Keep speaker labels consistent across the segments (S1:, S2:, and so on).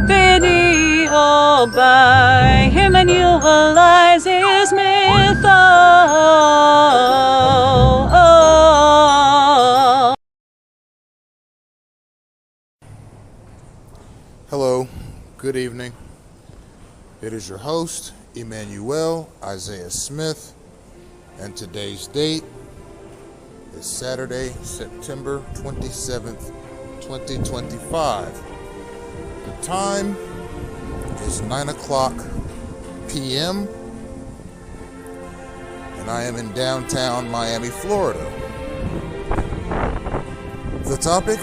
S1: Video by Emmanuel his myth.
S2: Hello, good evening. It is your host, Emmanuel Isaiah Smith, and today's date is Saturday, September 27th, 2025. The time is 9 o'clock p.m. and I am in downtown Miami, Florida. The topic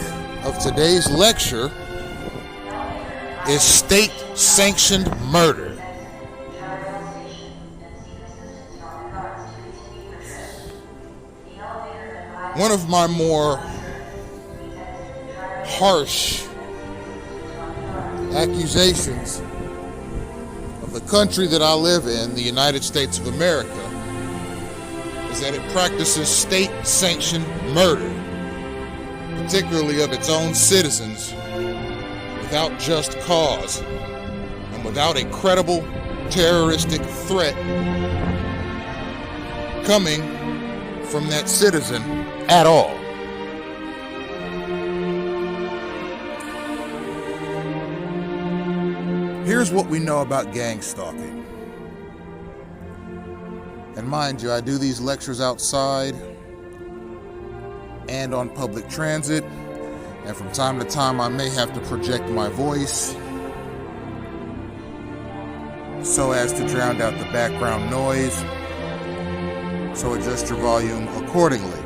S2: of today's lecture is state-sanctioned murder. One of my more harsh accusations of the country that I live in, the United States of America, is that it practices state-sanctioned murder, particularly of its own citizens, without just cause and without a credible terroristic threat coming from that citizen at all. Here's what we know about gang stalking. And mind you, I do these lectures outside and on public transit, and from time to time I may have to project my voice so as to drown out the background noise, so adjust your volume accordingly.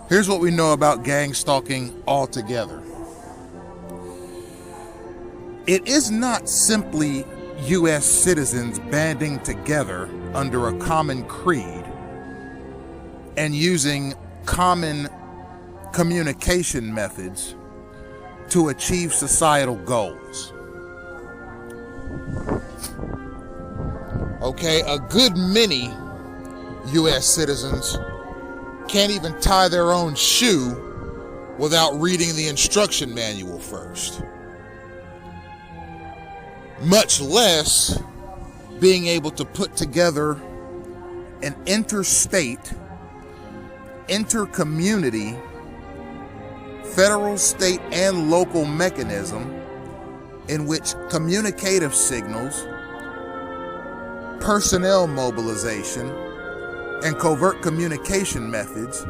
S2: Here's what we know about gang stalking altogether. It is not simply U.S. citizens banding together under a common creed and using common communication methods to achieve societal goals. Okay, a good many U.S. citizens can't even tie their own shoe without reading the instruction manual first, much less being able to put together an interstate, inter-community, federal, state, and local mechanism in which communicative signals, personnel mobilization, and covert communication methods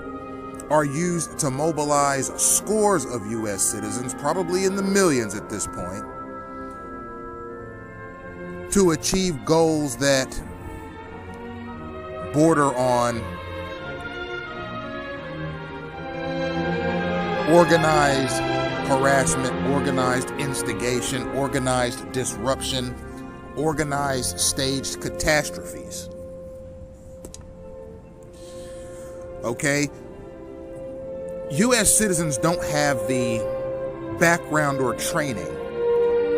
S2: are used to mobilize scores of U.S. citizens, probably in the millions at this point, to achieve goals that border on organized harassment, organized instigation, organized disruption, organized staged catastrophes. Okay? U.S. citizens don't have the background or training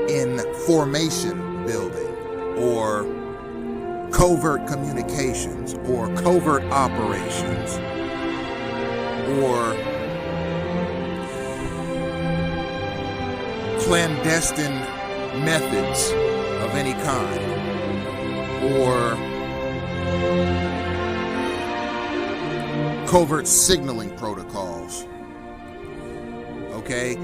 S2: in formation building or covert communications or covert operations or clandestine methods of any kind, or covert signaling protocols. Okay?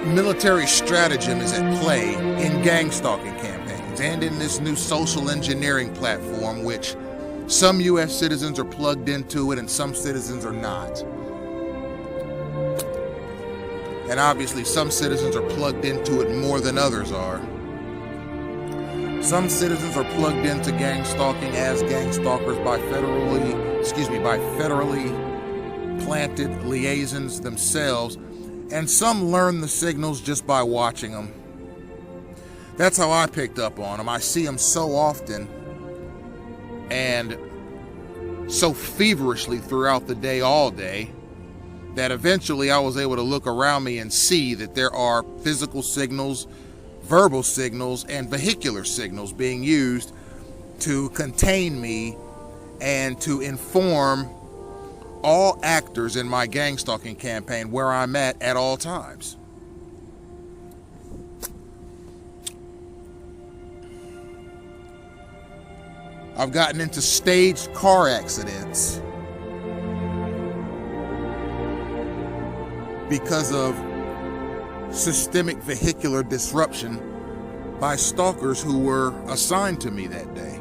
S2: Military stratagem is at play in gang stalking campaigns and in this new social engineering platform, which some U.S. citizens are plugged into it and some citizens are not. And obviously some citizens are plugged into it more than others are. Some citizens are plugged into gang stalking as gang stalkers by federally planted liaisons themselves, and some learn the signals just by watching them. That's how I picked up on them. I see them so often and so feverishly throughout the day, all day, that eventually I was able to look around me and see that there are physical signals, verbal signals, and vehicular signals being used to contain me and to inform all actors in my gang stalking campaign where I'm at all times. I've gotten into staged car accidents because of systemic vehicular disruption by stalkers who were assigned to me that day.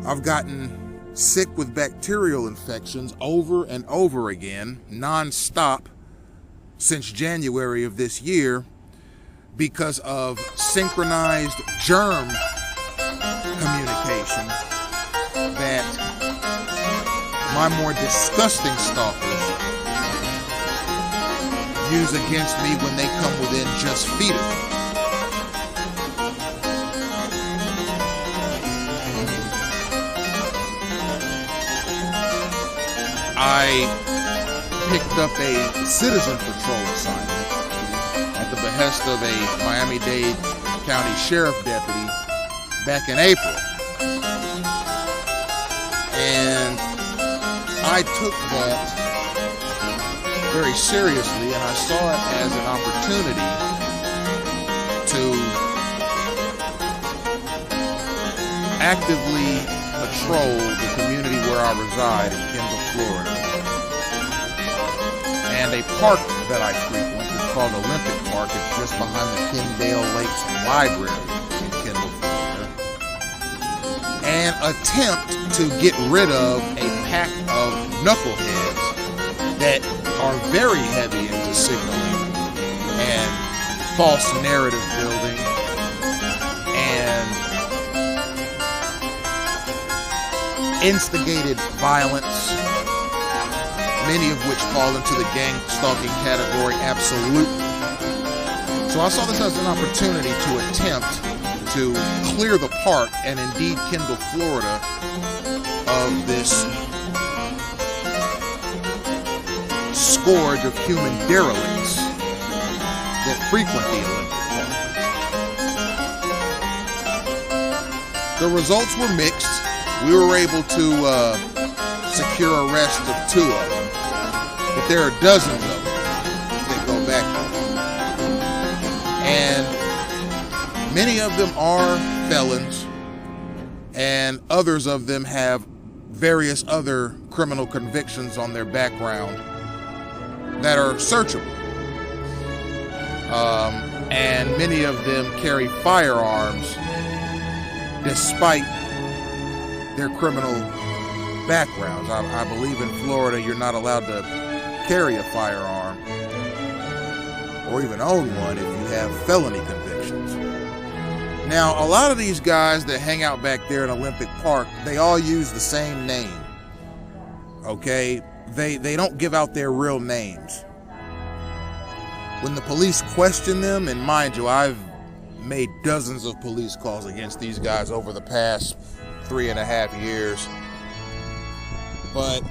S2: I've gotten sick with bacterial infections over and over again, non-stop, since January of this year because of synchronized germ communication that my more disgusting stalkers use against me when they come within just feet of me. I picked up a citizen patrol assignment at the behest of a Miami-Dade County Sheriff deputy back in April. And I took that very seriously, and I saw it as an opportunity to actively patrol the community where I reside in Kendall, Florida. And a park that I frequent is called Olympic Park. It's just behind the Kendale Lakes Library in Kendall, Florida. And attempt to get rid of a pack of knuckleheads that are very heavy into signaling and false narrative building and instigated violence, many of which fall into the gang stalking category, absolutely. So I saw this as an opportunity to attempt to clear the park and indeed Kendall, Florida, of this scourge of human derelicts that frequent the Olympic Park. The results were mixed. We were able to secure arrest of 2 of them, but there are dozens of them that go back there. And many of them are felons, and others of them have various other criminal convictions on their background that are searchable. And many of them carry firearms despite their criminal backgrounds. I believe in Florida you're not allowed to carry a firearm or even own one if you have felony convictions. Now, a lot of these guys that hang out back there in Olympic Park, they all use the same name. Okay? They don't give out their real names. When the police question them, and mind you, I've made dozens of police calls against these guys over the past 3.5 years, but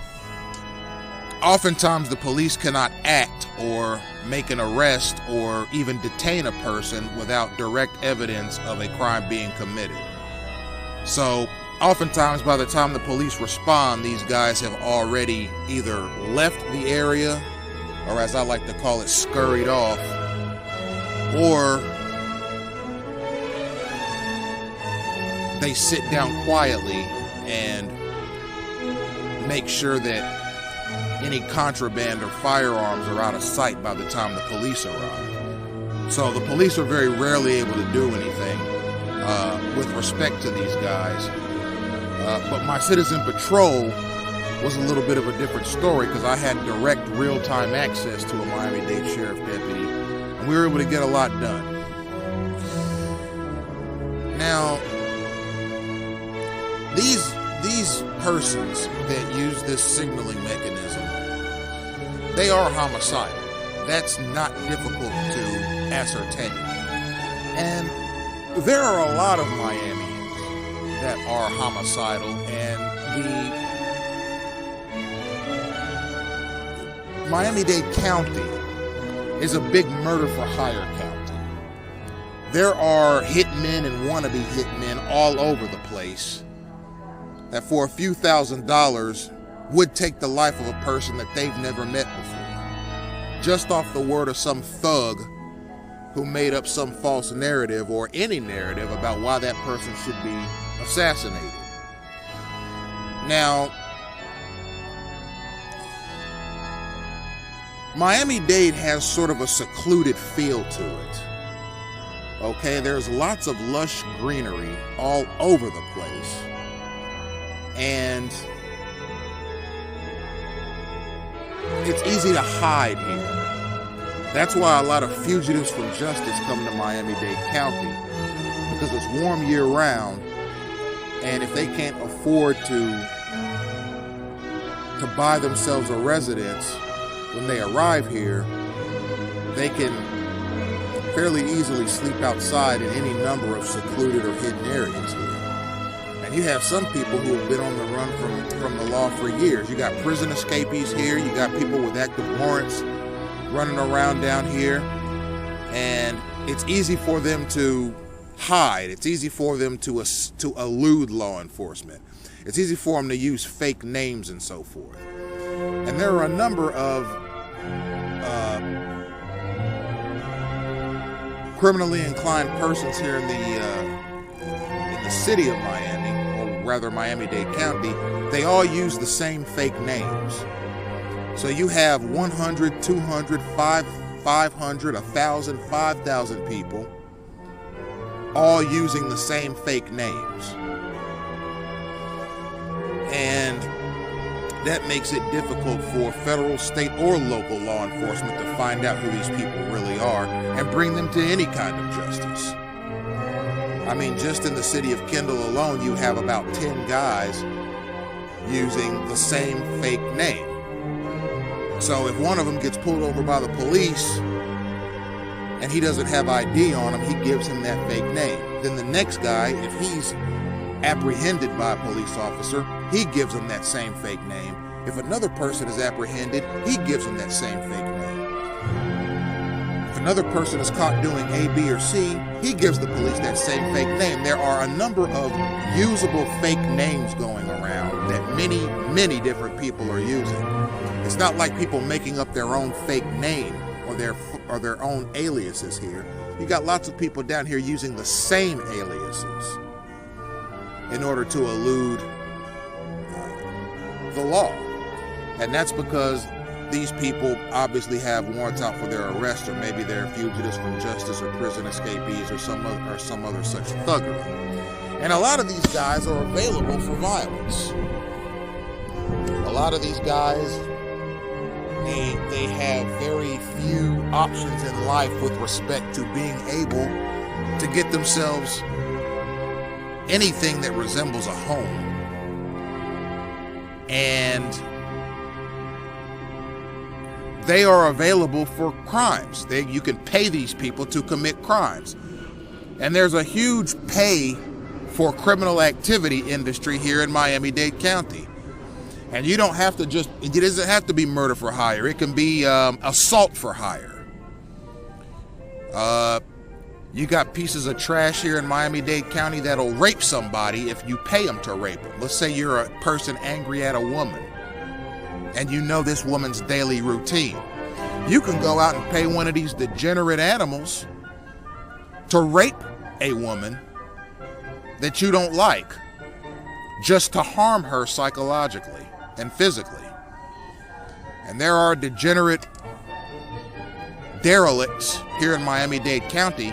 S2: oftentimes the police cannot act or make an arrest or even detain a person without direct evidence of a crime being committed. So oftentimes by the time the police respond, these guys have already either left the area, or as I like to call it, scurried off, or they sit down quietly and make sure that any contraband or firearms are out of sight by the time the police arrive. So the police are very rarely able to do anything with respect to these guys. But my citizen patrol was a little bit of a different story because I had direct real-time access to a Miami-Dade Sheriff deputy, and we were able to get a lot done. Now, these persons that use this signaling mechanism, they are homicidal. That's not difficult to ascertain. And there are a lot of Miamians that are homicidal, and the Miami-Dade County is a big murder-for-hire county. There are hitmen and wannabe hitmen all over the place that for a few $1,000s would take the life of a person that they've never met before, just off the word of some thug who made up some false narrative or any narrative about why that person should be assassinated. Now, Miami-Dade has sort of a secluded feel to it. Okay, there's lots of lush greenery all over the place. And it's easy to hide here. That's why a lot of fugitives from justice come to Miami-Dade County, because it's warm year-round, and if they can't afford to buy themselves a residence when they arrive here, they can fairly easily sleep outside in any number of secluded or hidden areas here. And you have some people who have been on the run from the law for years. You got prison escapees here, you got people with active warrants running around down here, and it's easy for them to hide. It's easy for them to elude law enforcement. It's easy for them to use fake names and so forth. And there are a number of criminally inclined persons here in the city of Miami, or rather Miami-Dade County. They all use the same fake names. So you have 100, 200, 500, 1,000, 5,000 people all using the same fake names. And that makes it difficult for federal, state, or local law enforcement to find out who these people really are and bring them to any kind of justice. I mean, just in the city of Kendall alone, you have about 10 guys using the same fake name. So if one of them gets pulled over by the police and he doesn't have ID on him, he gives him that fake name. Then the next guy, if he's apprehended by a police officer, he gives him that same fake name. If another person is apprehended, he gives him that same fake name. If another person is caught doing A, B, or C, he gives the police that same fake name. There are a number of usable fake names going around that many, many different people are using. It's not like people making up their own fake name or their own aliases here. You got lots of people down here using the same aliases in order to elude the law. And that's because these people obviously have warrants out for their arrest, or maybe they're fugitives from justice or prison escapees or some other such thuggery. And a lot of these guys are available for violence. A lot of these guys, they have very few options in life with respect to being able to get themselves anything that resembles a home. And they are available for crimes. You can pay these people to commit crimes. And there's a huge pay for criminal activity industry here in Miami-Dade County. And you don't have to it doesn't have to be murder for hire. It can be assault for hire. You got pieces of trash here in Miami-Dade County that'll rape somebody if you pay them to rape them. Let's say you're a person angry at a woman and you know this woman's daily routine. You can go out and pay one of these degenerate animals to rape a woman that you don't like, just to harm her psychologically and physically. And there are degenerate derelicts here in Miami-Dade County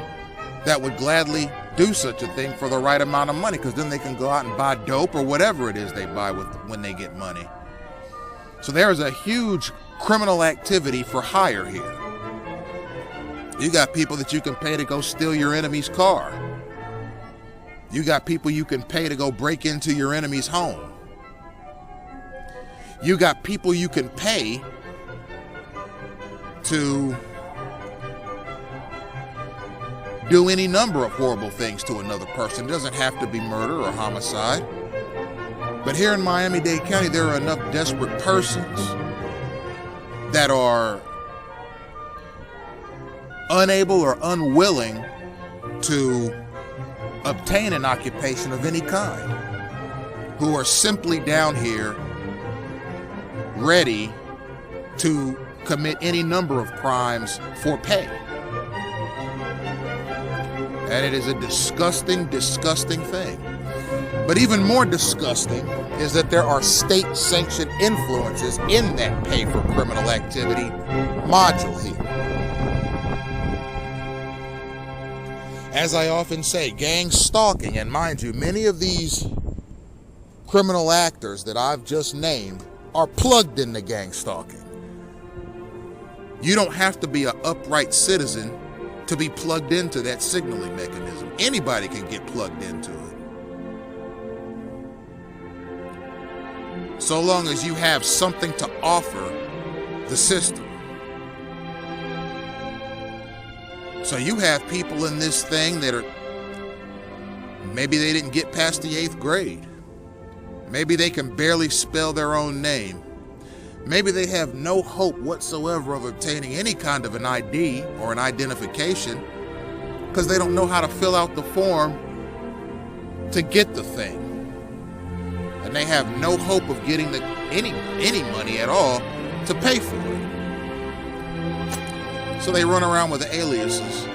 S2: that would gladly do such a thing for the right amount of money, because then they can go out and buy dope or whatever it is they buy when they get money. So there is a huge criminal activity for hire here. You got people that you can pay to go steal your enemy's car. You got people you can pay to go break into your enemy's home. You got people you can pay to do any number of horrible things to another person. It doesn't have to be murder or homicide. But here in Miami-Dade County, there are enough desperate persons that are unable or unwilling to obtain an occupation of any kind, who are simply down here ready to commit any number of crimes for pay. And it is a disgusting, disgusting thing. But even more disgusting is that there are state-sanctioned influences in that pay for criminal activity module here. As I often say, gang stalking, and mind you, many of these criminal actors that I've just named are plugged into gang stalking. You don't have to be an upright citizen to be plugged into that signaling mechanism. Anybody can get plugged into it. So long as you have something to offer the system. So you have people in this thing that are, maybe they didn't get past the 8th grade. Maybe they can barely spell their own name. Maybe they have no hope whatsoever of obtaining any kind of an ID or an identification because they don't know how to fill out the form to get the thing. And they have no hope of getting any money at all to pay for it. So they run around with aliases.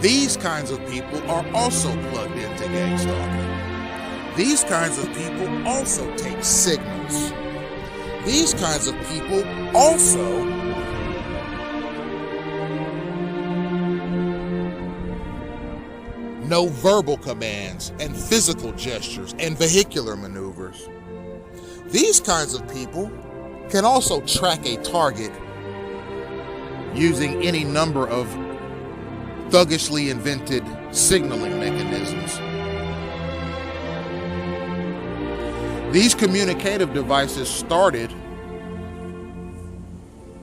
S2: These kinds of people are also plugged into gangstalking. These kinds of people also take signals. These kinds of people also know verbal commands and physical gestures and vehicular maneuvers. These kinds of people can also track a target using any number of thuggishly invented signaling mechanisms. These communicative devices started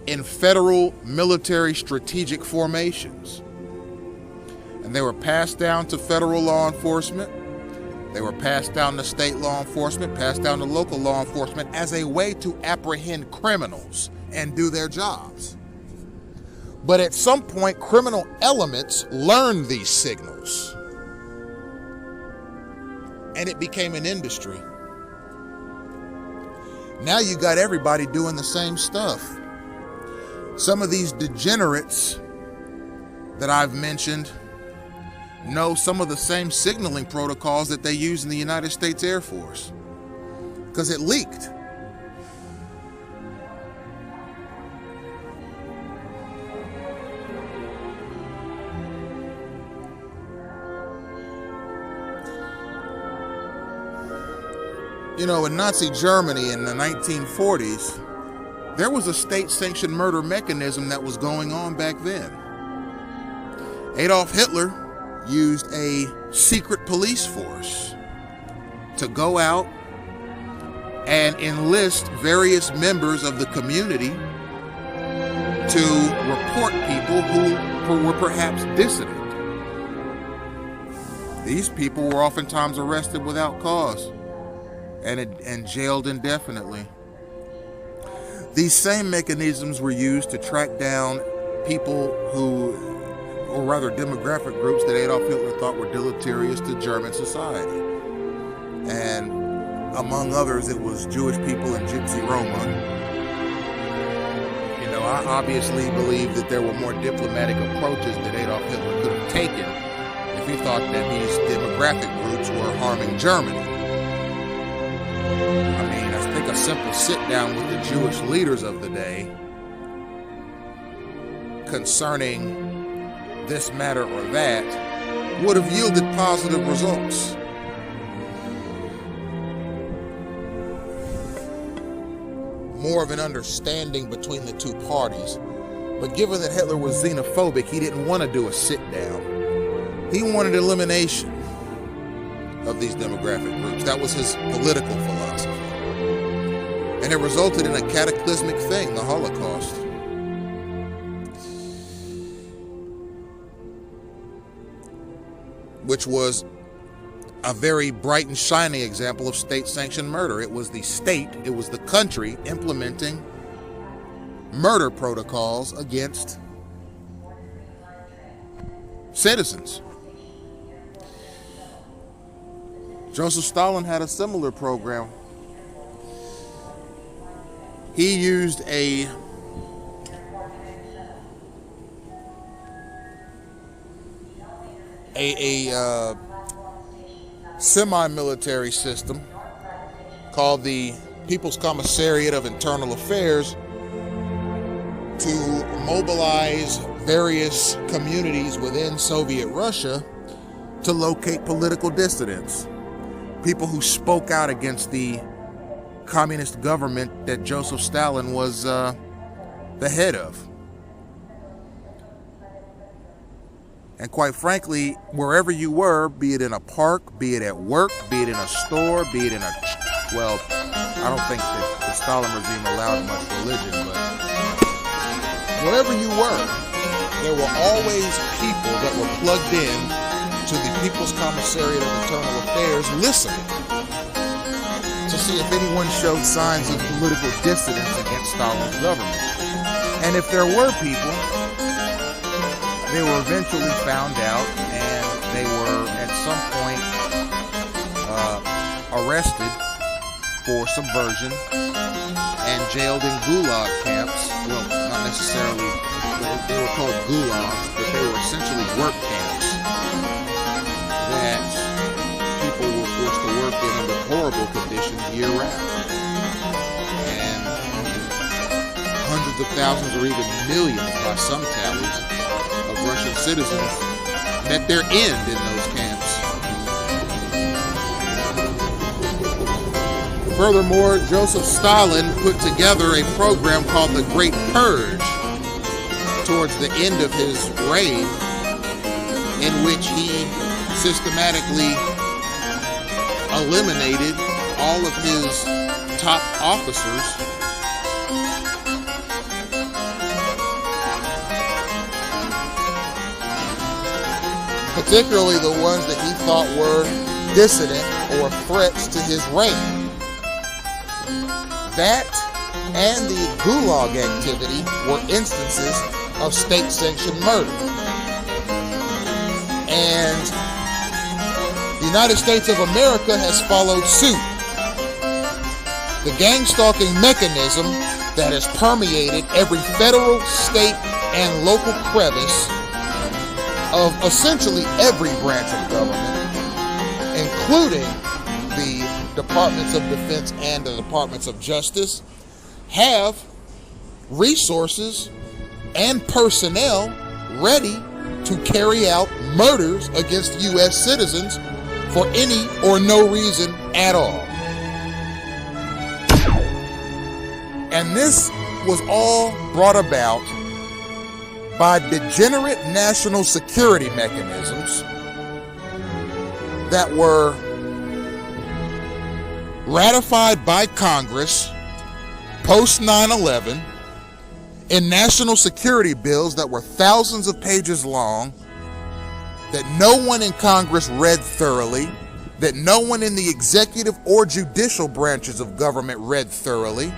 S2: in federal military strategic formations, and they were passed down to federal law enforcement. They were passed down to state law enforcement, passed down to local law enforcement as a way to apprehend criminals and do their jobs. But at some point, criminal elements learned these signals, and it became an industry. Now you got everybody doing the same stuff. Some of these degenerates that I've mentioned know some of the same signaling protocols that they use in the United States Air Force because it leaked. You know, in Nazi Germany in the 1940s, there was a state-sanctioned murder mechanism that was going on back then. Adolf Hitler used a secret police force to go out and enlist various members of the community to report people who were perhaps dissident. These people were oftentimes arrested without cause and jailed indefinitely. These same mechanisms were used to track down people or rather demographic groups that Adolf Hitler thought were deleterious to German society. And among others, it was Jewish people and Gypsy Roma. You know, I obviously believe that there were more diplomatic approaches that Adolf Hitler could have taken if he thought that these demographic groups were harming Germany. I mean, I think a simple sit down with the Jewish leaders of the day concerning this matter or that would have yielded positive results. More of an understanding between the two parties. But given that Hitler was xenophobic, he didn't want to do a sit down. He wanted elimination of these demographic groups. That was his political philosophy. And it resulted in a cataclysmic thing, the Holocaust. Which was a very bright and shiny example of state-sanctioned murder. It was the state, it was the country implementing murder protocols against citizens. Joseph Stalin had a similar program He used a semi-military system called the People's Commissariat of Internal Affairs to mobilize various communities within Soviet Russia to locate political dissidents, people who spoke out against the communist government that Joseph Stalin was the head of. And quite frankly, wherever you were, be it in a park, be it at work, be it in a store, be it in a, well, I don't think that the Stalin regime allowed much religion, but wherever you were, there were always people that were plugged in to the People's Commissariat of Internal Affairs listening to see if anyone showed signs of political dissidence against Stalin's government. And if there were people, they were eventually found out, and they were at some point arrested for subversion and jailed in gulag camps. Well, not necessarily, they were called gulags, but they were essentially work camps that people were forced to work in under horrible conditions year-round. And hundreds of thousands or even millions by some tallies of Russian citizens met their end in those camps. Furthermore, Joseph Stalin put together a program called the Great Purge towards the end of his reign, in which he systematically eliminated all of his top officers particularly the ones that he thought were dissident or threats to his reign. That and the gulag activity were instances of state-sanctioned murder. And the United States of America has followed suit. The gang-stalking mechanism that has permeated every federal, state, and local crevice of essentially every branch of government, including the Departments of Defense and the Departments of Justice, have resources and personnel ready to carry out murders against U.S. citizens for any or no reason at all. And this was all brought about by degenerate national security mechanisms that were ratified by Congress post 9/11 in national security bills that were thousands of pages long, that no one in Congress read thoroughly, that no one in the executive or judicial branches of government read thoroughly,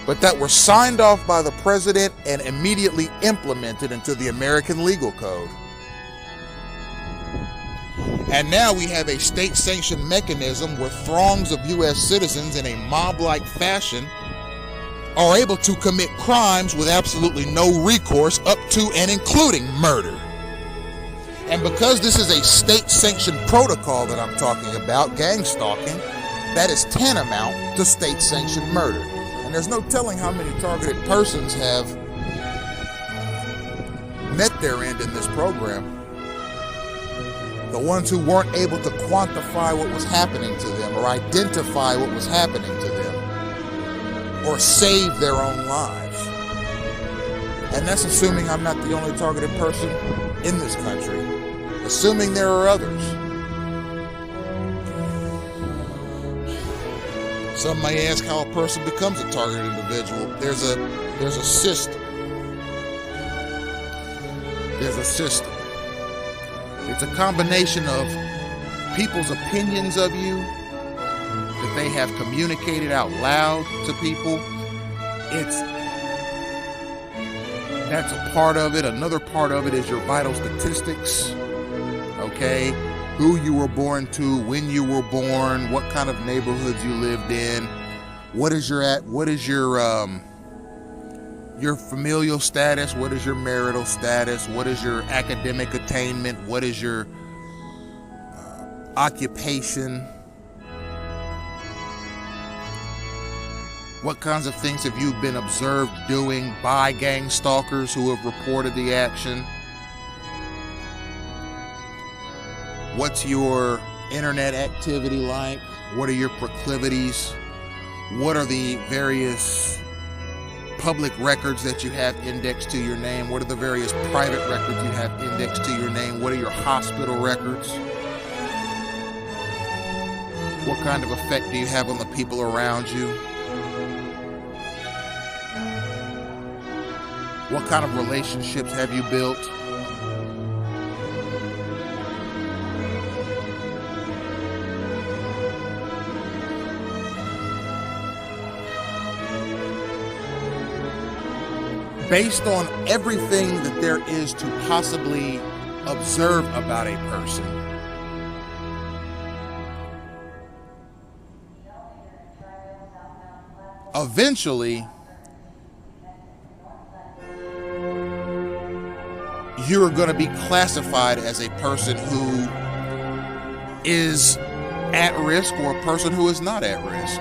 S2: but that were signed off by the president and immediately implemented into the American legal code. And now we have a state-sanctioned mechanism where throngs of U.S. citizens in a mob-like fashion are able to commit crimes with absolutely no recourse, up to and including murder. And because this is a state-sanctioned protocol that I'm talking about, gang-stalking, that is tantamount to state-sanctioned murder. And there's no telling how many targeted persons have met their end in this program. The ones who weren't able to quantify what was happening to them or identify what was happening to them or save their own lives. And that's assuming I'm not the only targeted person in this country, assuming there are others. Some may ask how a person becomes a targeted individual. There's a system. There's a system. It's a combination of people's opinions of you that they have communicated out loud to people. That's a part of it. Another part of it is your vital statistics. Okay? Who you were born to, when you were born, what kind of neighborhoods you lived in, What is your familial status? What is your marital status? What is your academic attainment? What is your occupation? What kinds of things have you been observed doing by gang stalkers who have reported the action? What's your internet activity like? What are your proclivities? What are the various public records that you have indexed to your name? What are the various private records you have indexed to your name? What are your hospital records? What kind of effect do you have on the people around you? What kind of relationships have you built? Based on everything that there is to possibly observe about a person, eventually you're going to be classified as a person who is at risk or a person who is not at risk.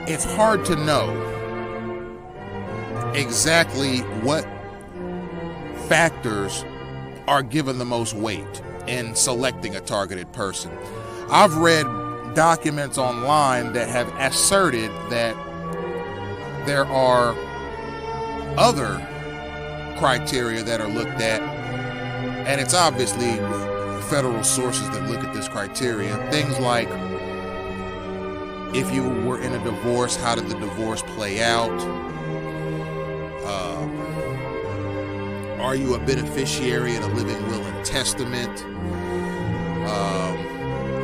S2: It's hard to know exactly what factors are given the most weight in selecting a targeted person. I've read documents online that have asserted that there are other criteria that are looked at, and it's obviously federal sources that look at this criteria. Things like, if you were in a divorce, how did the divorce play out? Are you a beneficiary in a living will and testament?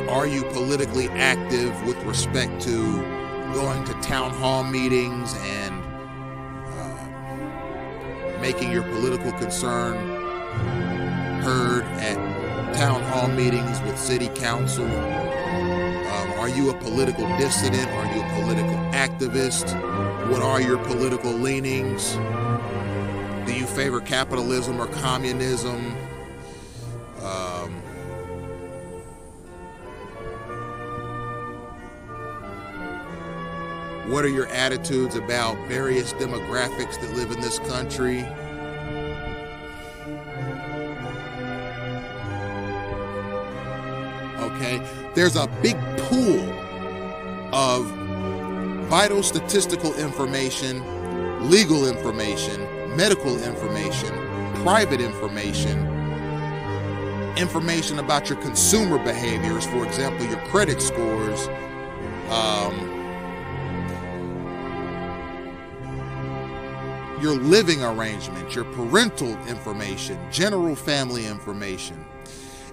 S2: Are you politically active with respect to going to town hall meetings and making your political concern heard at town hall meetings with city council? Are you a political dissident? Are you a political activist? What are your political leanings? Do you favor capitalism or communism? What are your attitudes about various demographics that live in this country? Okay, there's a big pool of vital statistical information, legal information, medical information, private information, information about your consumer behaviors, for example, your credit scores, your living arrangement, your parental information, general family information.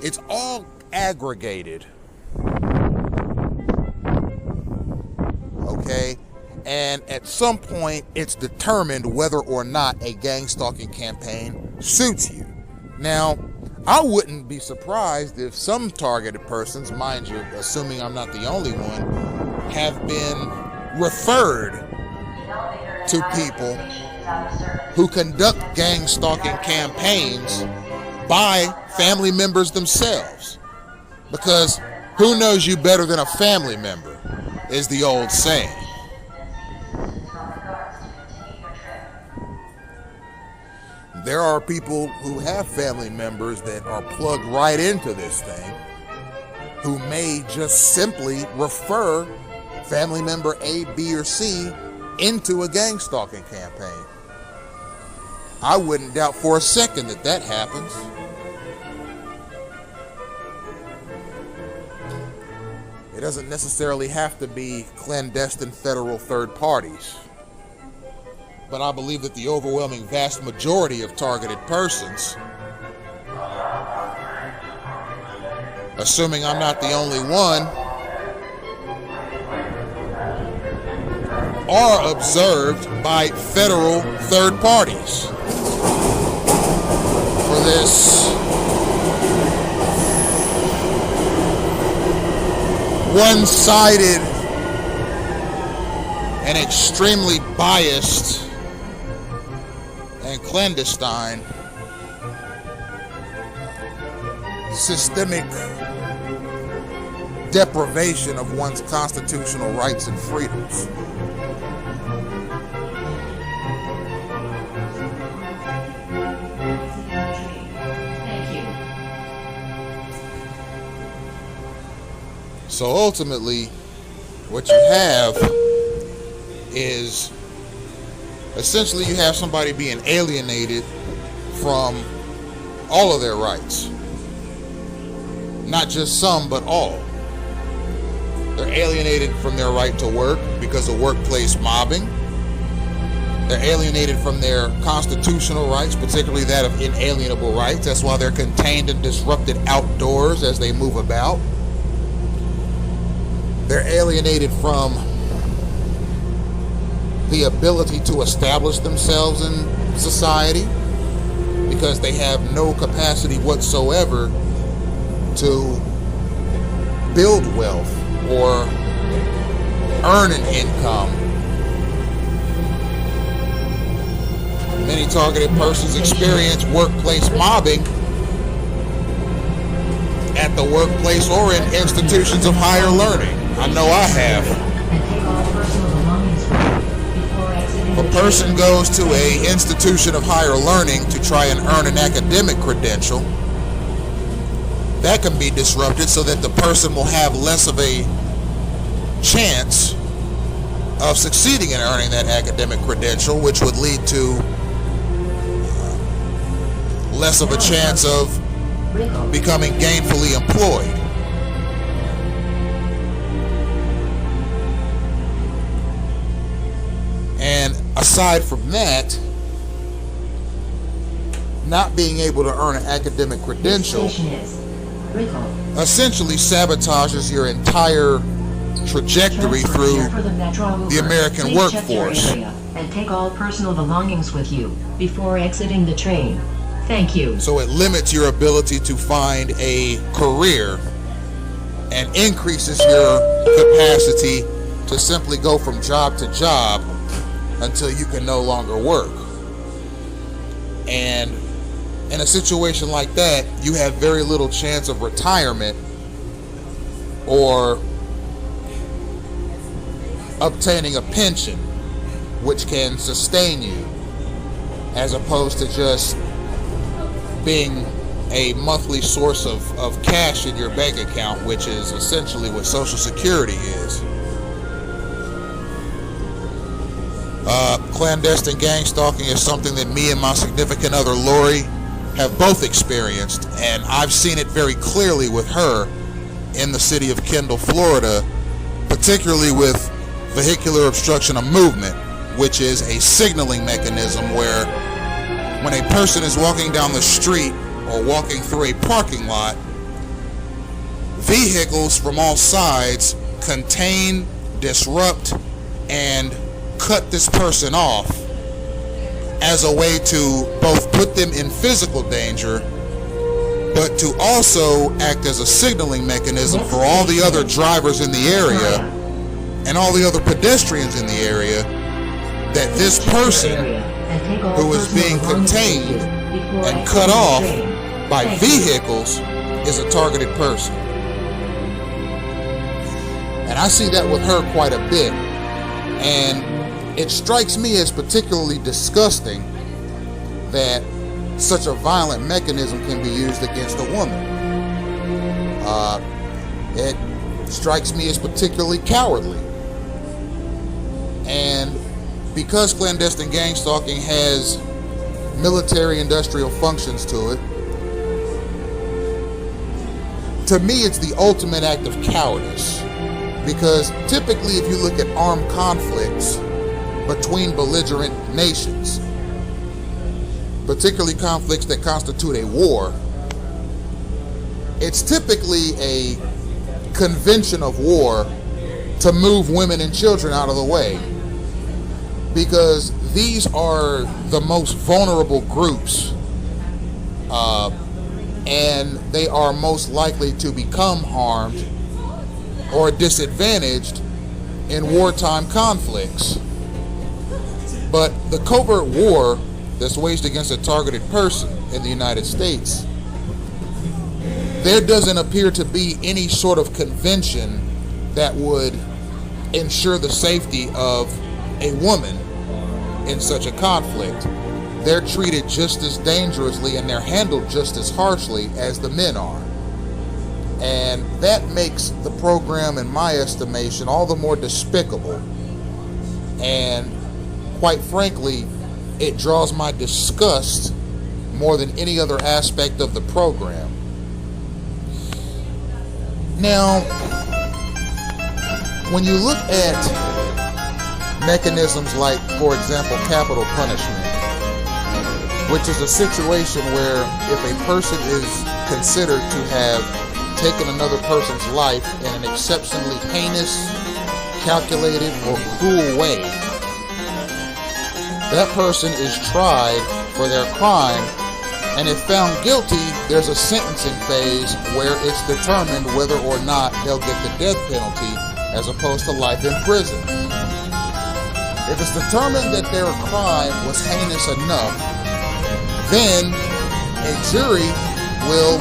S2: It's all aggregated, okay? And at some point, it's determined whether or not a gang stalking campaign suits you. Now, I wouldn't be surprised if some targeted persons, mind you, assuming I'm not the only one, have been referred to people who conduct gang stalking campaigns by family members themselves. Because who knows you better than a family member, is the old saying. There are people who have family members that are plugged right into this thing, who may just simply refer family member A, B, or C into a gang stalking campaign. I wouldn't doubt for a second that that happens. It doesn't necessarily have to be clandestine federal third parties. But I believe that the overwhelming vast majority of targeted persons, assuming I'm not the only one, are observed by federal third parties for this one-sided an extremely biased and clandestine systemic deprivation of one's constitutional rights and freedoms.
S3: Thank you.
S2: So ultimately, what you have is essentially you have somebody being alienated from all of their rights. Not just some, but all. They're alienated from their right to work because of workplace mobbing. They're alienated from their constitutional rights, particularly that of inalienable rights. That's why they're contained and disrupted outdoors as they move about. They're alienated from the ability to establish themselves in society because they have no capacity whatsoever to build wealth or earn an income. Many targeted persons experience workplace mobbing at the workplace or in institutions of higher learning. I know I have. If a person goes to an institution of higher learning to try and earn an academic credential, that can be disrupted so that the person will have less of a chance of succeeding in earning that academic credential, which would lead to less of a chance of becoming gainfully employed. And aside from that, not being able to earn an academic credential essentially sabotages your entire trajectory through the American workforce.
S3: And take all personal belongings with you before exiting the train. Thank you.
S2: So it limits your ability to find a career and increases your capacity to simply go from job to job until you can no longer work. And in a situation like that, you have very little chance of retirement or obtaining a pension which can sustain you, as opposed to just being a monthly source of cash in your bank account, which is essentially what Social Security is. Clandestine gang stalking is something that me and my significant other Lori have both experienced, and I've seen it very clearly with her in the city of Kendall, Florida, particularly with vehicular obstruction of movement, which is a signaling mechanism where when a person is walking down the street or walking through a parking lot, vehicles from all sides contain, disrupt, and cut this person off as a way to both put them in physical danger, but to also act as a signaling mechanism for all the other drivers in the area and all the other pedestrians in the area that this person who is being contained and cut off by vehicles is a targeted person. And I see that with her quite a bit. And it strikes me as particularly disgusting that such a violent mechanism can be used against a woman. It strikes me as particularly cowardly. And because clandestine gang stalking has military industrial functions to it, to me it's the ultimate act of cowardice. Because typically if you look at armed conflicts between belligerent nations, particularly conflicts that constitute a war, it's typically a convention of war to move women and children out of the way, because these are the most vulnerable groups, and they are most likely to become harmed or disadvantaged in wartime conflicts. But the covert war that's waged against a targeted person in the United States, there doesn't appear to be any sort of convention that would ensure the safety of a woman in such a conflict. They're treated just as dangerously and they're handled just as harshly as the men are. And that makes the program, in my estimation, all the more despicable. And quite frankly, it draws my disgust more than any other aspect of the program. Now, when you look at mechanisms like, for example, capital punishment, which is a situation where if a person is considered to have taken another person's life in an exceptionally heinous, calculated, or cruel way, that person is tried for their crime, and if found guilty, there's a sentencing phase where it's determined whether or not they'll get the death penalty as opposed to life in prison. If it's determined that their crime was heinous enough, then a jury will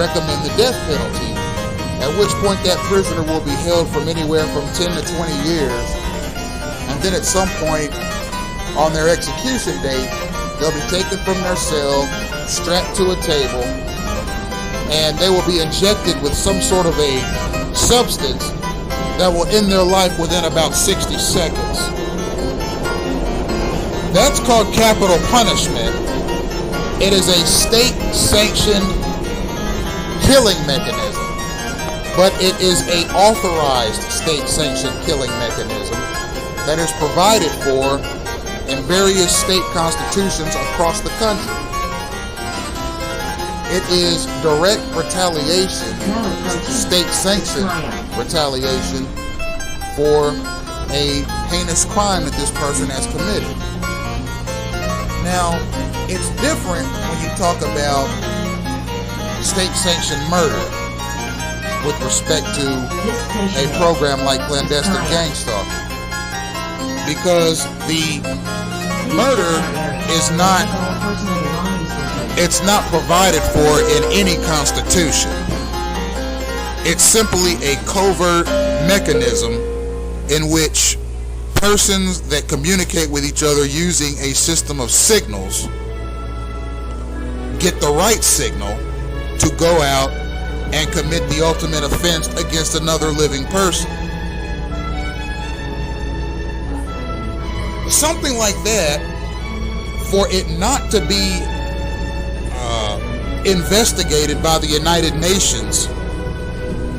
S2: recommend the death penalty, at which point that prisoner will be held from anywhere from 10 to 20 years, and then at some point on their execution date, they'll be taken from their cell, strapped to a table, and they will be injected with some sort of a substance that will end their life within about 60 seconds. That's called capital punishment. It is a state-sanctioned killing mechanism, but it is an authorized state-sanctioned killing mechanism that is provided for in various state constitutions across the country. It is direct retaliation, state-sanctioned retaliation for a heinous crime that this person has committed. Now, it's different when you talk about state-sanctioned murder with respect to a program like clandestine gang-stalking, because the murder is not provided for in any constitution. It's simply a covert mechanism in which persons that communicate with each other using a system of signals get the right signal to go out and commit the ultimate offense against another living person. Something like that, for it not to be investigated by the United Nations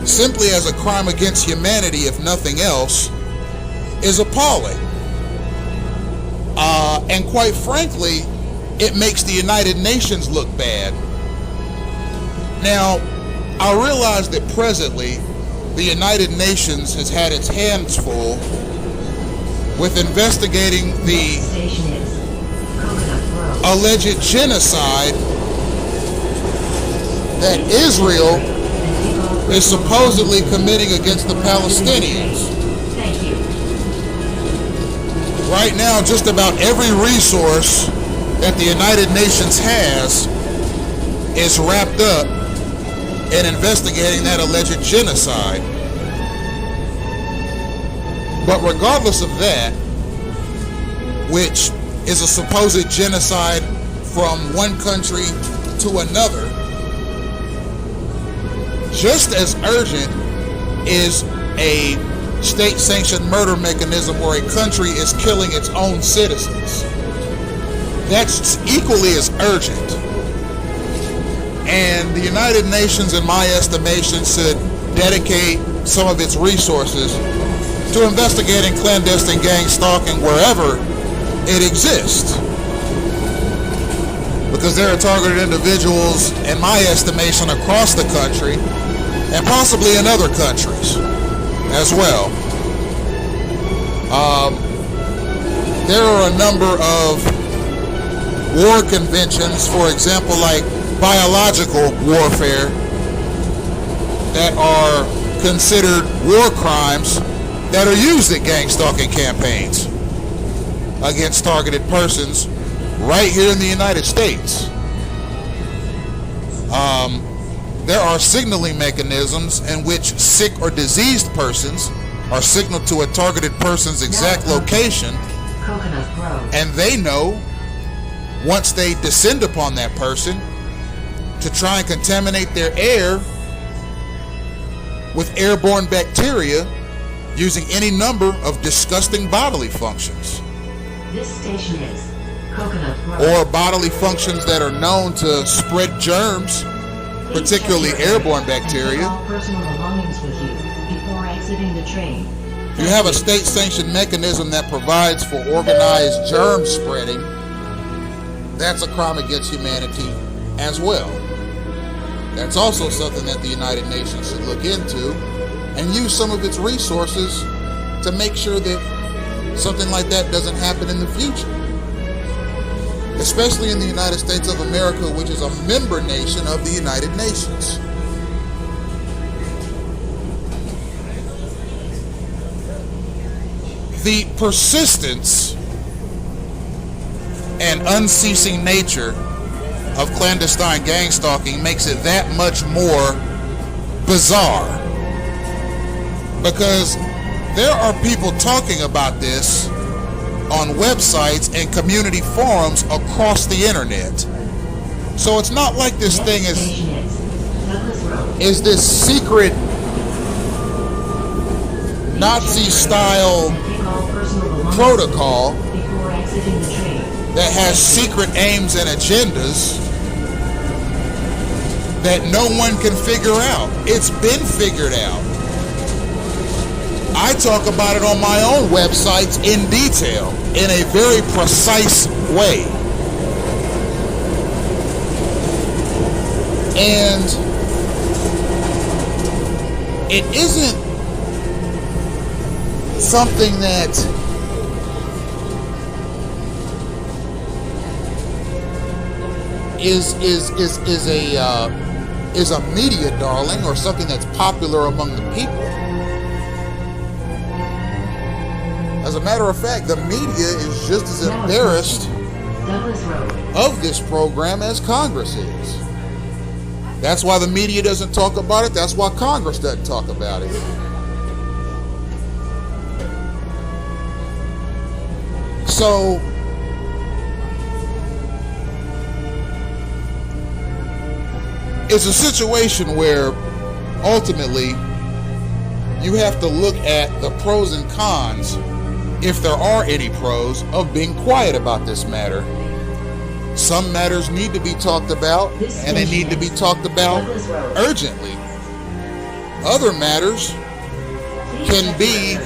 S2: simply as a crime against humanity, if nothing else, is appalling. And quite frankly, it makes the United Nations look bad. Now, I realize that presently the United Nations has had its hands full with investigating the alleged genocide that Israel is supposedly committing against the Palestinians. Right now, just about every resource that the United Nations has is wrapped up in investigating that alleged genocide. But regardless of that, which is a supposed genocide from one country to another, just as urgent is a state-sanctioned murder mechanism where a country is killing its own citizens. That's equally as urgent. And the United Nations, in my estimation, should dedicate some of its resources to investigating clandestine gang stalking wherever it exists. Because there are targeted individuals, in my estimation, across the country, and possibly in other countries as well. There are a number of war conventions, for example, like biological warfare, that are considered war crimes that are used in gang stalking campaigns against targeted persons right here in the United States. There are signaling mechanisms in which sick or diseased persons are signaled to a targeted person's exact location, and they know once they descend upon that person to try and contaminate their air with airborne bacteria using any number of disgusting bodily functions.
S3: This station is Coconut Grove.
S2: Or bodily functions that are known to spread germs, particularly airborne bacteria.
S3: All personal belongings with you before exiting the train.
S2: You have a state-sanctioned mechanism that provides for organized germ spreading. That's a crime against humanity as well. That's also something that the United Nations should look into and use some of its resources to make sure that something like that doesn't happen in the future. Especially in the United States of America, which is a member nation of the United Nations. The persistence and unceasing nature of clandestine gang stalking makes it that much more bizarre, because there are people talking about this on websites and community forums across the internet. So it's not like this thing is this secret Nazi-style protocol that has secret aims and agendas that no one can figure out. It's been figured out. I talk about it on my own websites in detail, in a very precise way. And it isn't something that is a media darling or something that's popular among the people. As a matter of fact, the media is just as embarrassed of this program as Congress is. That's why the media doesn't talk about it. That's why Congress doesn't talk about it. So, it's a situation where ultimately you have to look at the pros and cons, if there are any pros, of being quiet about this matter. Some matters need to be talked about, and they need to be talked about urgently. Other matters can be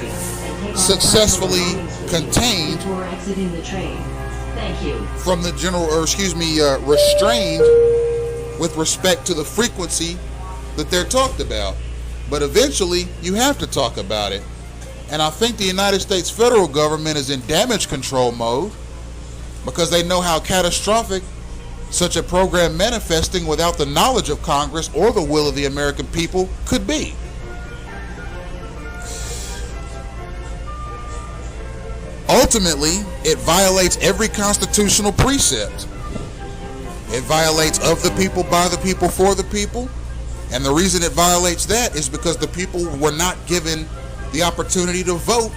S2: successfully contained from the restrained with respect to the frequency that they're talked about. But eventually, you have to talk about it. And I think the United States federal government is in damage control mode, because they know how catastrophic such a program manifesting without the knowledge of Congress or the will of the American people could be. Ultimately, it violates every constitutional precept. It violates of the people, by the people, for the people. And the reason it violates that is because the people were not given the opportunity to vote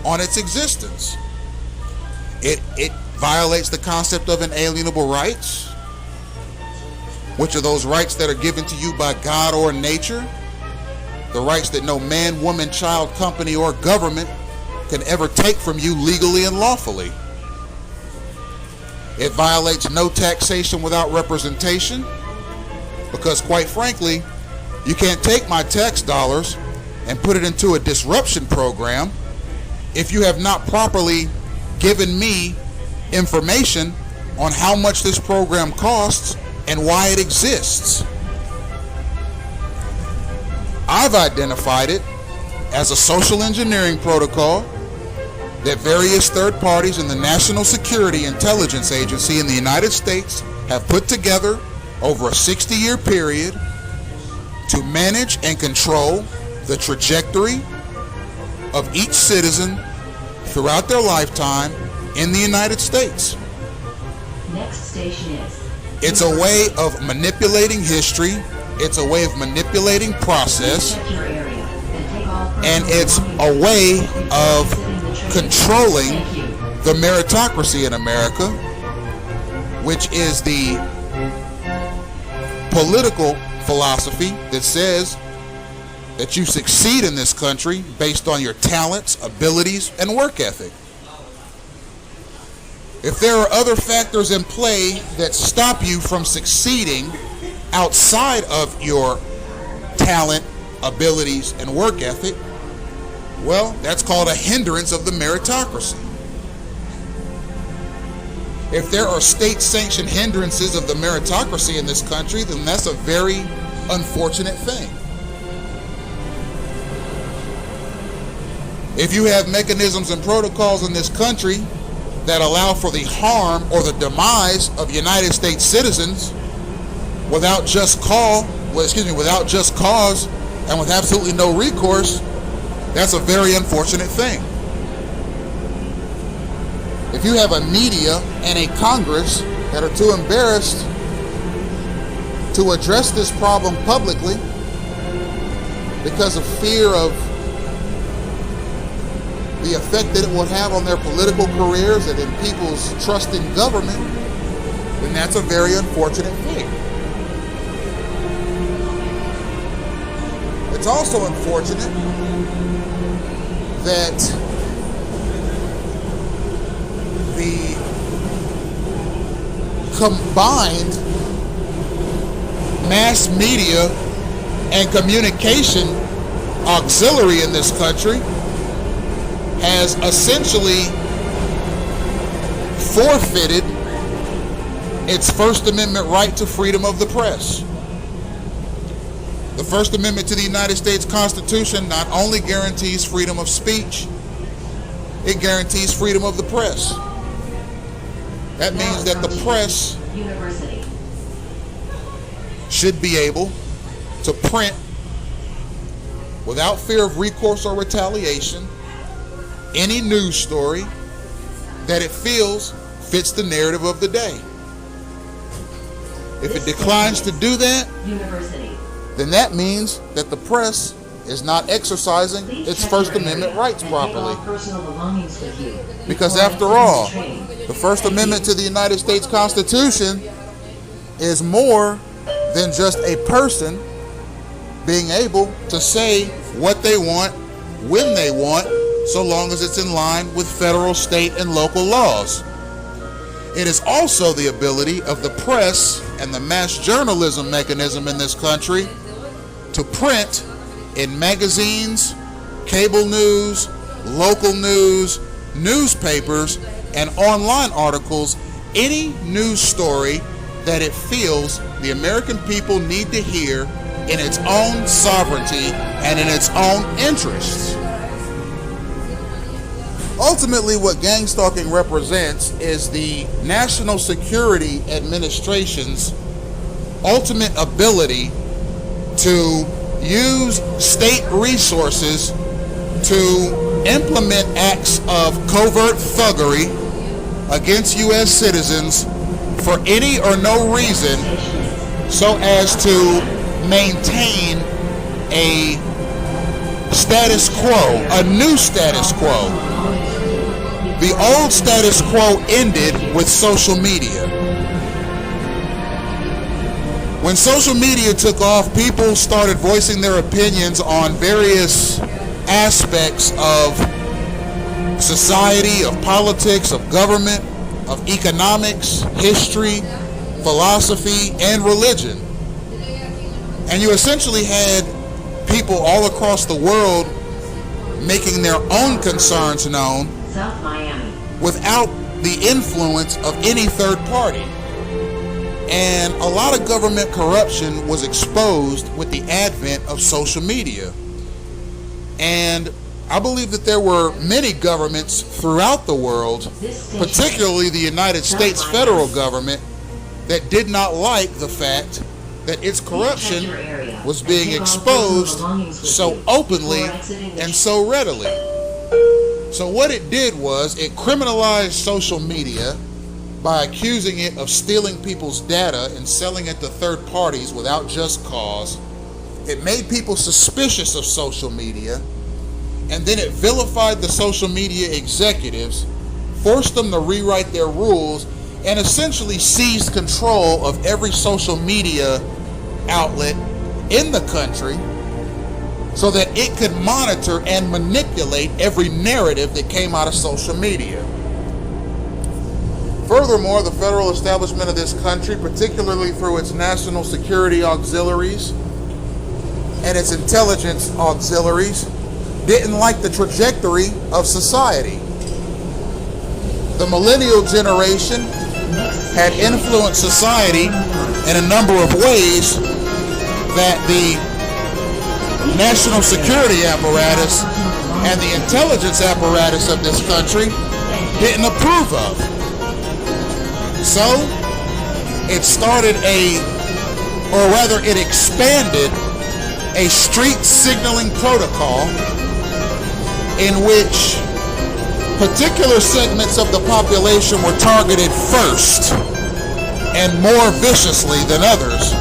S2: on its existence. It violates the concept of inalienable rights, which are those rights that are given to you by God or nature, the rights that no man, woman, child, company, or government can ever take from you legally and lawfully. It violates no taxation without representation, because quite frankly, you can't take my tax dollars and put it into a disruption program if you have not properly given me information on how much this program costs and why it exists. I've identified it as a social engineering protocol that various third parties in the National Security Intelligence Agency in the United States have put together over a 60-year period to manage and control the trajectory, of each citizen throughout their lifetime in the United States.
S3: Next station is.
S2: It's a way of manipulating history. It's a way of manipulating process.
S3: Check your area and take all
S2: And
S3: personal
S2: it's
S3: belongings
S2: a way
S3: before
S2: of
S3: exiting the train.
S2: controlling
S3: Thank you.
S2: the meritocracy in America, which is the political philosophy that says that you succeed in this country based on your talents, abilities, and work ethic. If there are other factors in play that stop you from succeeding outside of your talent, abilities, and work ethic, well, that's called a hindrance of the meritocracy. If there are state-sanctioned hindrances of the meritocracy in this country, then that's a very unfortunate thing. If you have mechanisms and protocols in this country that allow for the harm or the demise of United States citizens without just cause and with absolutely no recourse, that's a very unfortunate thing. If you have a media and a Congress that are too embarrassed to address this problem publicly because of fear of the effect that it will have on their political careers and in people's trust in government, then that's a very unfortunate thing. It's also unfortunate that the combined mass media and communication auxiliary in this country has essentially forfeited its First Amendment right to freedom of the press. The First Amendment to the United States Constitution not only guarantees freedom of speech, it guarantees freedom of the press. That means that the press
S3: University.
S2: should be able to print without fear of recourse or retaliation any news story that it feels fits the narrative of the day. If it declines to do that,
S3: University.
S2: then that means that the press is not exercising
S3: Please
S2: its
S3: check
S2: First
S3: your
S2: Amendment
S3: area
S2: rights
S3: and take all
S2: properly.
S3: personal belongings with you
S2: Because
S3: before
S2: after
S3: exiting
S2: all,
S3: the train.
S2: the First
S3: Thank
S2: Amendment
S3: you.
S2: to the United States Constitution is more than just a person being able to say what they want, when they want, so long as it's in line with federal, state, and local laws. It is also the ability of the press and the mass journalism mechanism in this country to print in magazines, cable news, local news, newspapers, and online articles any news story that it feels the American people need to hear in its own sovereignty and in its own interests. Ultimately, what gangstalking represents is the National Security Administration's ultimate ability to use state resources to implement acts of covert thuggery against U.S. citizens for any or no reason so as to maintain a status quo, a new status quo. The old status quo ended with social media. When social media took off, people started voicing their opinions on various aspects of society, of politics, of government, of economics, history, philosophy, and religion. And you essentially had people all across the world making their own concerns known
S3: South Miami.
S2: without the influence of any third party. And a lot of government corruption was exposed with the advent of social media. And I believe that there were many governments throughout the world, particularly the United States federal government, that did not like the fact that its corruption was being exposed so openly and so readily. So what it did was it criminalized social media by accusing it of stealing people's data and selling it to third parties without just cause. It made people suspicious of social media, and then it vilified the social media executives, forced them to rewrite their rules, and essentially seized control of every social media outlet in the country so that it could monitor and manipulate every narrative that came out of social media. Furthermore, the federal establishment of this country, particularly through its national security auxiliaries and its intelligence auxiliaries, didn't like the trajectory of society. The millennial generation had influenced society in a number of ways that the national security apparatus and the intelligence apparatus of this country didn't approve of. So it started it expanded a street signaling protocol in which particular segments of the population were targeted first and more viciously than others,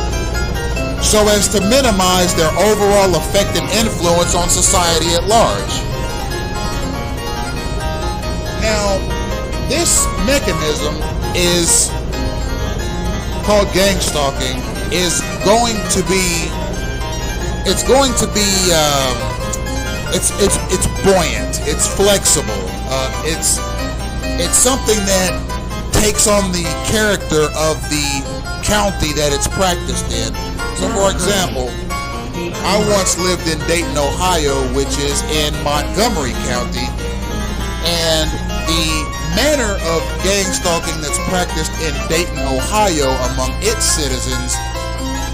S2: so as to minimize their overall effect and influence on society at large. Now, this mechanism is called Gangstalking. It's buoyant. It's flexible. It's something that takes on the character of the county that it's practiced in. So, for example, I once lived in Dayton, Ohio, which is in Montgomery County, and the manner of gang stalking that's practiced in Dayton, Ohio among its citizens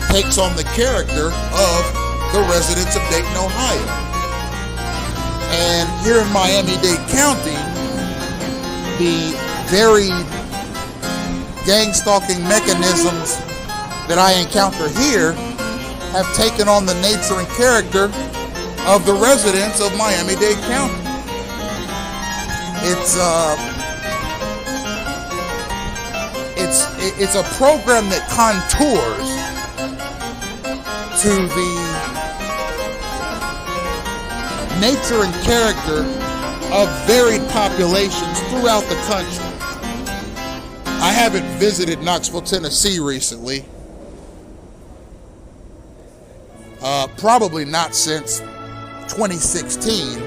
S2: takes on the character of the residents of Dayton, Ohio. And here in Miami-Dade County, the very gang stalking mechanisms that I encounter here have taken on the nature and character of the residents of Miami-Dade County. It's a program that contours to the nature and character of varied populations throughout the country. I haven't visited Knoxville, Tennessee recently. Probably not since 2016.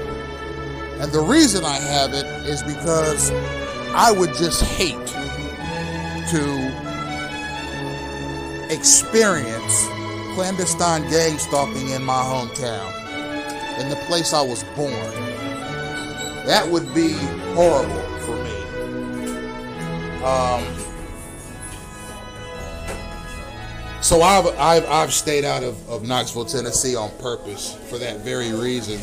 S2: And the reason I haven't is because I would just hate to experience clandestine gang stalking in my hometown, in the place I was born. That would be horrible for me. So I've stayed out of Knoxville, Tennessee on purpose for that very reason.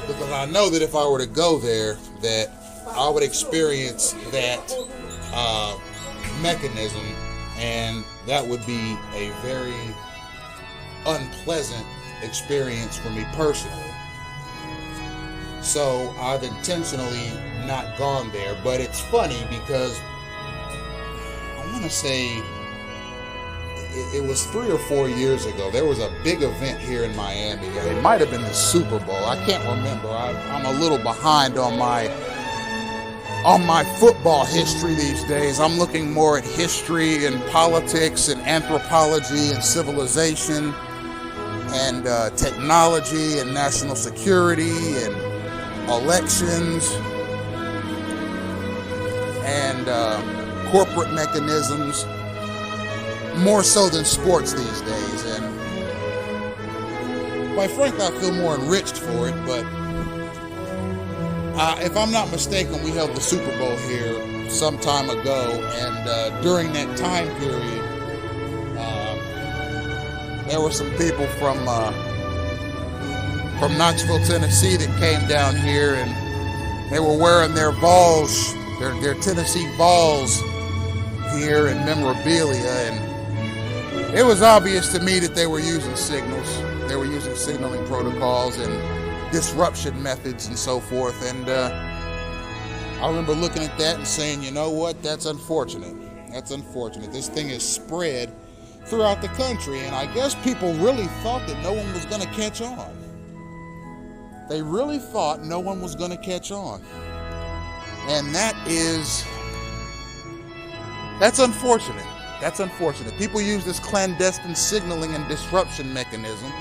S2: Because I know that if I were to go there, that I would experience that mechanism, and that would be a very unpleasant experience for me personally. So I've intentionally not gone there. But it's funny because I want to say it was 3 or 4 years ago. There was a big event here in Miami. It might have been the Super Bowl. I can't remember. I'm a little behind on my football history these days. I'm looking more at history and politics and anthropology and civilization and technology and national security and elections and corporate mechanisms, more so than sports these days. And quite frankly, I feel more enriched for it. But if I'm not mistaken, we held the Super Bowl here some time ago, and during that time period, there were some people from Knoxville, Tennessee that came down here, and they were wearing their Vols, their Tennessee Vols here and memorabilia, and it was obvious to me that they were using signals. They were using signaling protocols and disruption methods and so forth. And I remember looking at that and saying, you know what, that's unfortunate. That's unfortunate. This thing is spread throughout the country, and I guess people really thought that no one was going to catch on. They really thought no one was going to catch on. And that's unfortunate. That's unfortunate. People use this clandestine signaling and disruption mechanism,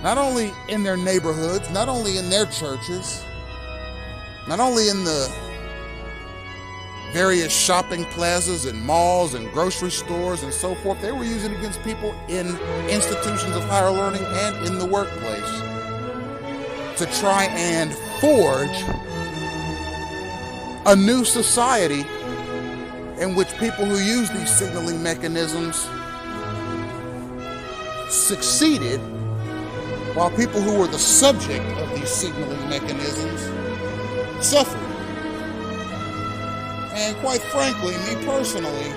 S2: not only in their neighborhoods, not only in their churches, not only in the various shopping plazas and malls and grocery stores and so forth. They were using it against people in institutions of higher learning and in the workplace to try and forge a new society in which people who use these signaling mechanisms succeeded, while people who were the subject of these signaling mechanisms suffered. And quite frankly, me personally,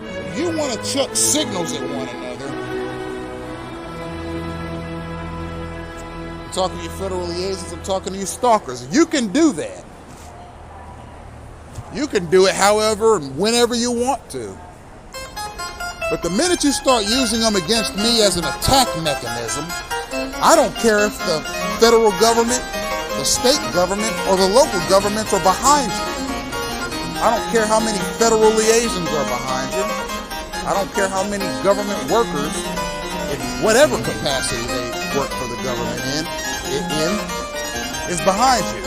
S2: if you want to chuck signals at one another, I'm talking to you federal liaisons, I'm talking to you stalkers, you can do that. You can do it however and whenever you want to. But the minute you start using them against me as an attack mechanism, I don't care if the federal government, the state government, or the local governments are behind you. I don't care how many federal liaisons are behind you. I don't care how many government workers, in whatever capacity they work for the government in is behind you.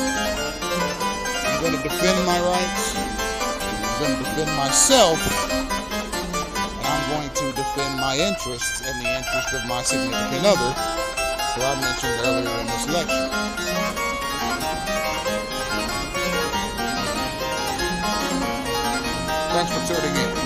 S2: I'm going to defend my rights. I'm going to defend myself. And I'm going to defend my interests and the interest of my significant other, who I mentioned earlier in this lecture. Thanks for tuning in.